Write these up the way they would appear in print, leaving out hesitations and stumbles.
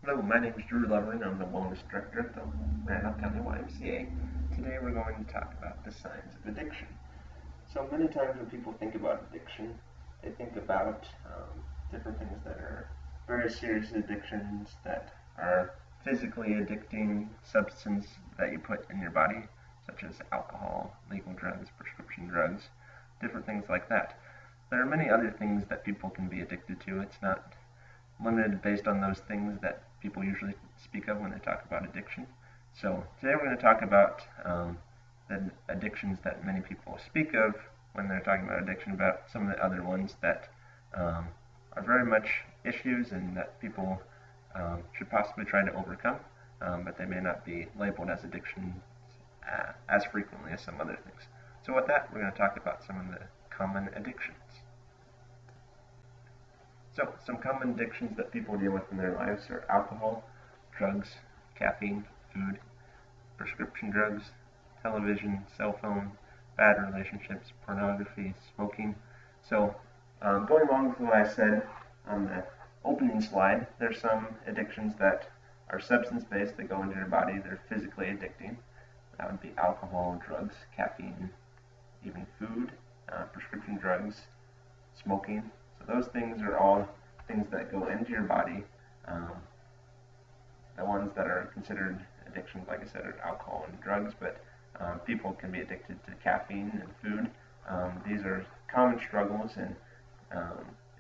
Hello, my name is Drew Lovering. I'm the Wellness Director at the Randolph County YMCA. Today we're going to talk about the signs of addiction. So many times when people think about addiction, they think about different things that are very serious addictions that are physically addicting substance that you put in your body, such as alcohol, legal drugs, prescription drugs, different things like that. There are many other things that people can be addicted to. It's not limited based on those things that people usually speak of when they talk about addiction. So today we're going to talk about the addictions that many people speak of when they're talking about addiction, about some of the other ones that are very much issues and that people should possibly try to overcome, but they may not be labeled as addictions as frequently as some other things. So with that, we're going to talk about some of the common addictions. So, some common addictions that people deal with in their lives are alcohol, drugs, caffeine, food, prescription drugs, television, cell phone, bad relationships, pornography, smoking. So, going along with what I said on the opening slide, there's some addictions that are substance-based that go into your body. They're physically addicting. That would be alcohol, drugs, caffeine, even food, prescription drugs, smoking. So those things are all things that go into your body. The ones that are considered addictions, like I said, are alcohol and drugs, but people can be addicted to caffeine and food. These are common struggles, and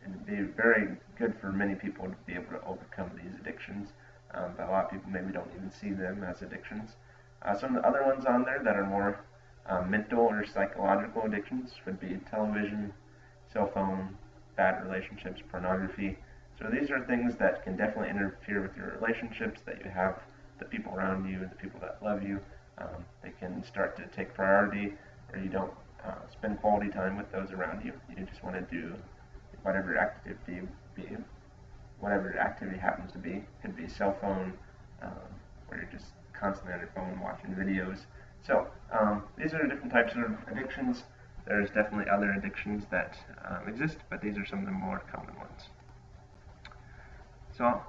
it'd be very good for many people to be able to overcome these addictions, but a lot of people maybe don't even see them as addictions. Some of the other ones on there that are more mental or psychological addictions would be television, cell phone, bad relationships, pornography. So these are things that can definitely interfere with your relationships that you have, the people around you, the people that love you. They can start to take priority, or you don't spend quality time with those around you. You just want to do whatever whatever your activity happens to be. It could be cell phone, where you're just constantly on your phone watching videos. So these are different types of addictions. There's definitely other addictions that exist, but these are some of the more common ones. So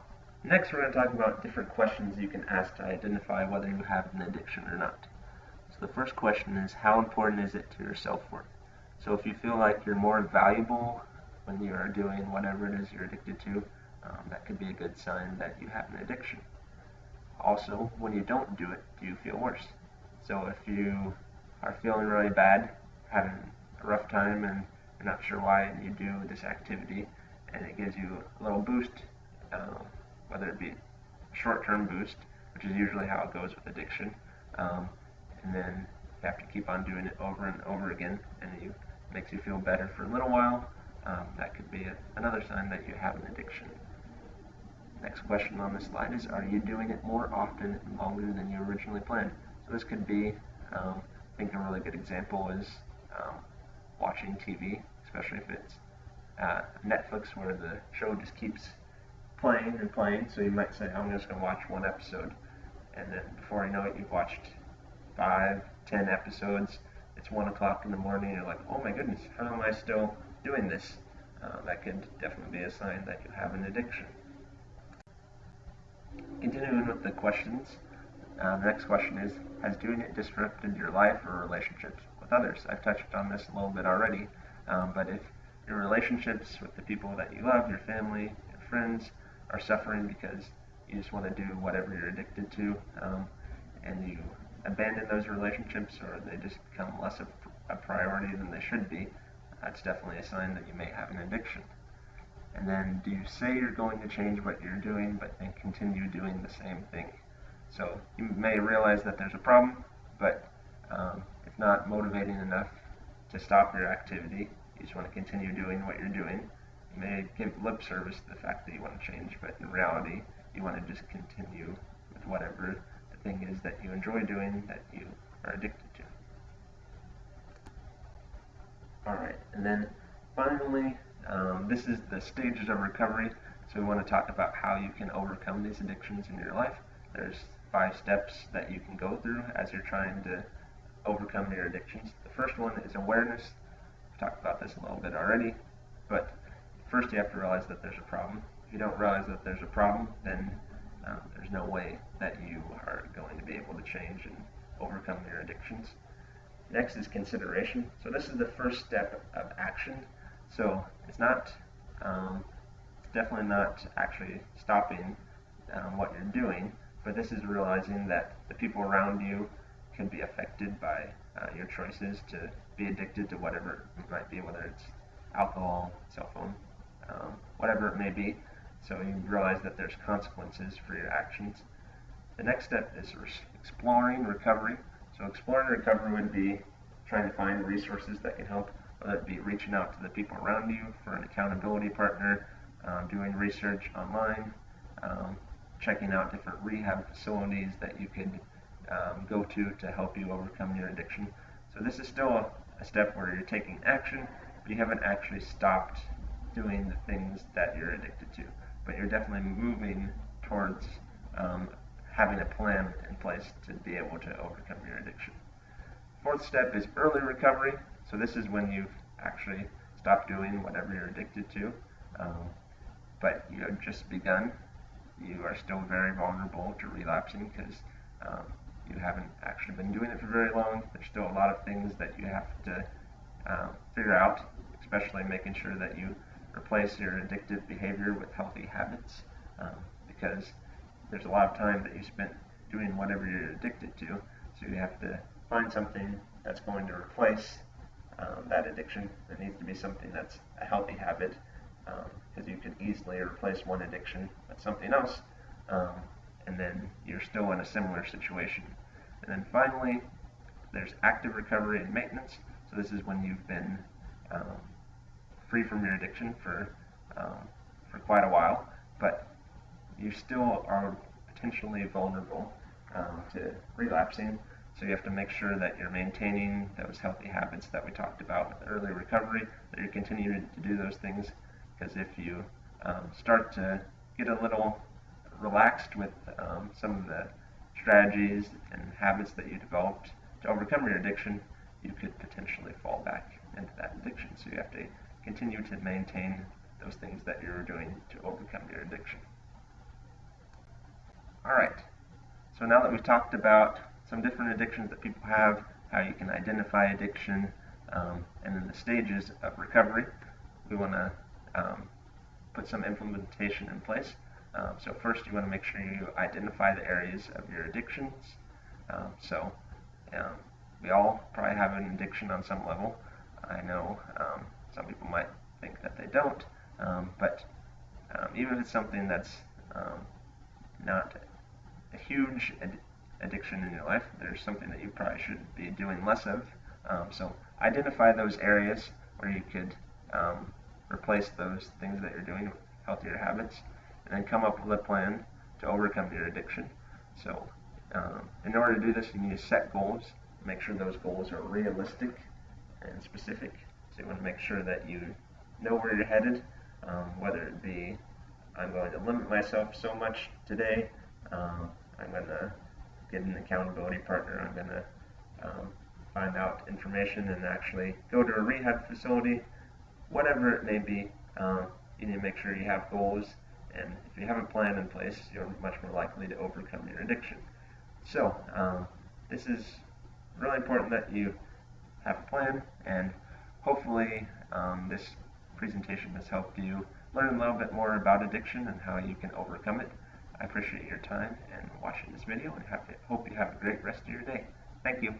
next we're going to talk about different questions you can ask to identify whether you have an addiction or not. So the first question is, how important is it to your self-worth? So if you feel like you're more valuable when you are doing whatever it is you're addicted to, that could be a good sign that you have an addiction. Also, when you don't do it, do you feel worse? So if you are feeling really bad, having a rough time, and you're not sure why, and you do this activity, and it gives you a little boost, whether it be a short-term boost, which is usually how it goes with addiction, and then you have to keep on doing it over and over again, and it makes you feel better for a little while. That could be another sign that you have an addiction. Next question on this slide is, are you doing it more often and longer than you originally planned? So this could be, I think a really good example is watching TV, especially if it's Netflix, where the show just keeps playing and playing. So you might say, I'm just going to watch one episode, and then before you know it, you've watched 5, 10 episodes. It's 1 o'clock in the morning. You're like, oh my goodness, how am I still doing this? That could definitely be a sign that you have an addiction. Continuing with the questions, the next question is, has doing it disrupted your life or relationships with others? I've touched on this a little bit already, but if your relationships with the people that you love, your family, your friends, are suffering because you just want to do whatever you're addicted to, and you abandon those relationships, or they just become less of a priority than they should be, that's definitely a sign that you may have an addiction. And then, do you say you're going to change what you're doing, but then continue doing the same thing? So you may realize that there's a problem, but it's not motivating enough to stop your activity. You just want to continue doing what you're doing. You may give lip service to the fact that you want to change, but in reality, you want to just continue with whatever the thing is that you enjoy doing, that you are addicted to. Alright, and then finally, this is the stages of recovery. So we want to talk about how you can overcome these addictions in your life. There's 5 steps that you can go through as you're trying to overcome your addictions. The first one is awareness. We've talked about this a little bit already, but first you have to realize that there's a problem. If you don't realize that there's a problem, then there's no way that you are going to be able to change and overcome your addictions. Next is consideration. So this is the first step of action. So it's definitely not actually stopping what you're doing, but this is realizing that the people around you can be affected by your choices to be addicted to whatever it might be, whether it's alcohol, cell phone, whatever it may be. So you realize that there's consequences for your actions. The next step is exploring recovery. So exploring recovery would be trying to find resources that can help, whether it be reaching out to the people around you for an accountability partner, doing research online, checking out different rehab facilities that you could go to help you overcome your addiction. So this is still a step where you're taking action, but you haven't actually stopped doing the things that you're addicted to. But you're definitely moving towards having a plan in place to be able to overcome your addiction. Fourth step is early recovery. So this is when you've actually stopped doing whatever you're addicted to, but you have just begun. You are still very vulnerable to relapsing because you haven't actually been doing it for very long. There's still a lot of things that you have to figure out, especially making sure that you replace your addictive behavior with healthy habits, because there's a lot of time that you spent doing whatever you're addicted to, so you have to find something that's going to replace that addiction. It needs to be something that's a healthy habit, because you could easily replace one addiction with something else, and then you're still in a similar situation. And then finally, there's active recovery and maintenance. So this is when you've been free from your addiction for quite a while, but you still are potentially vulnerable to relapsing. So you have to make sure that you're maintaining those healthy habits that we talked about with early recovery, that you're continuing to do those things, because if you start to get a little relaxed with some of the strategies and habits that you developed to overcome your addiction, you could potentially fall back into that addiction. So you have to continue to maintain those things that you're doing to overcome your addiction. Alright, so now that we've talked about some different addictions that people have, how you can identify addiction, and then the stages of recovery, we want to put some implementation in place. So first you want to make sure you identify the areas of your addictions. We all probably have an addiction on some level. I know some people might think that they don't, but even if it's something that's not a huge addiction in your life, there's something that you probably should be doing less of. So identify those areas where you could replace those things that you're doing with healthier habits, and then come up with a plan to overcome your addiction. So in order to do this, you need to set goals. Make sure those goals are realistic and specific. So you want to make sure that you know where you're headed, whether it be, I'm going to limit myself so much today, I'm going to get an accountability partner, I'm going to find out information and actually go to a rehab facility, whatever it may be. You need to make sure you have goals, and if you have a plan in place, you're much more likely to overcome your addiction. So this is really important that you have a plan, and hopefully this presentation has helped you learn a little bit more about addiction and how you can overcome it. I appreciate your time and watching this video, and hope you have a great rest of your day. Thank you.